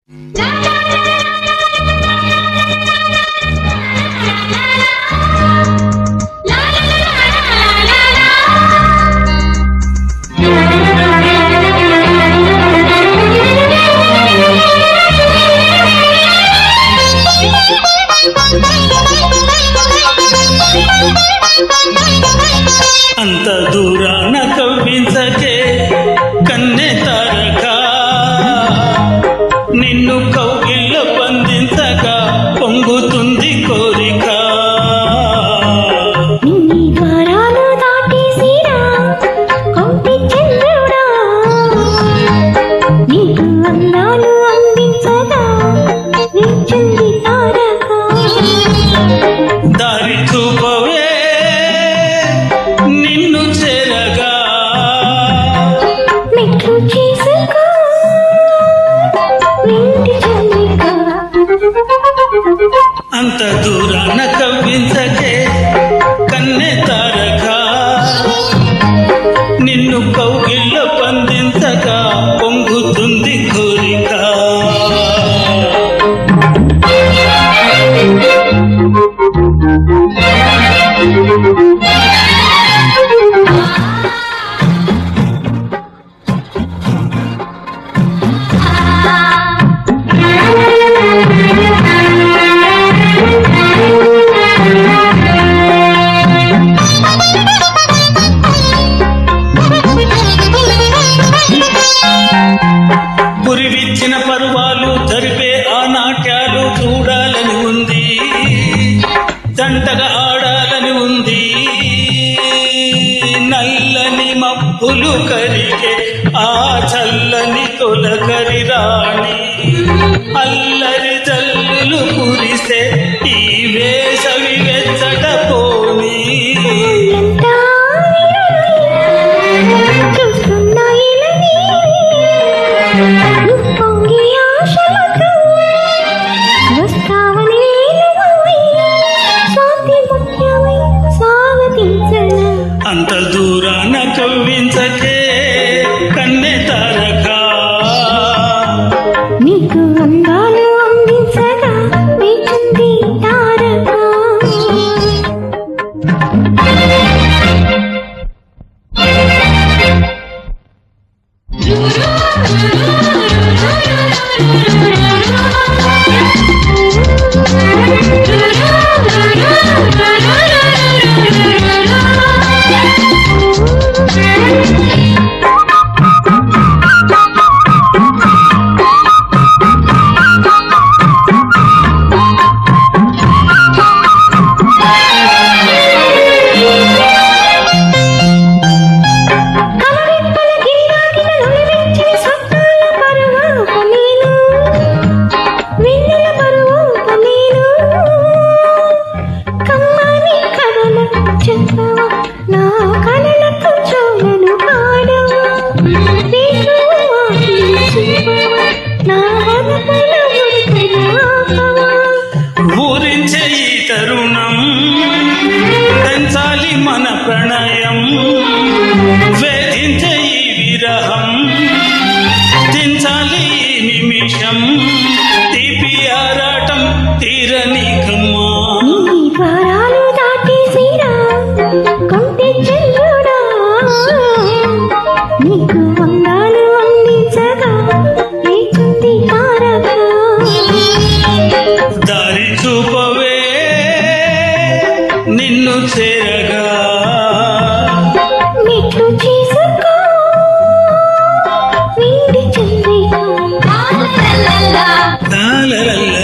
అంత దూరాన కవ్వించకే కన్నె తారక, నిన్ను కౌగిళ్ళ బంధించగా పొంగుతుంది కోరిక. దారి చూపవే నిన్ను చేరగా, అంత దూరాన కవ్వించకే కన్నె తారక, నిన్ను కౌగిళ్ళ బంధించగా పొంగుతుంది కోరిక. పురివిచ్చిన పరువాలు జరిపే ఆ నాట్యాలు చూడాలని ఉంది, జంటగా ఆడాలని ఉంది. నల్లని మబ్బులు కరిగే ఆ చల్లని తొలకరి రాణి, అల్లరి జల్లులు కురిసే ఈ వేసవి వెచ్చట పోనీ. అంత దూరాన కవ్వించకే కన్నె తారక, నీకు అందాలు అందించగా వేచింది తారక. ఊరించే ఈ తరుణం పెంచాలి మన ప్రణయం, వేధించే ఈ విరహం దించాలి ఈ నిమిషం. తీపి ఆరాటం తీరని కమ్మా, నీకు అందాలు అందించగా వేచింది తారక. దారి చూపవే నిన్ను చేరగా, మెట్లు చేసుకో వీడి చంద్రిక. లాలలల్లా.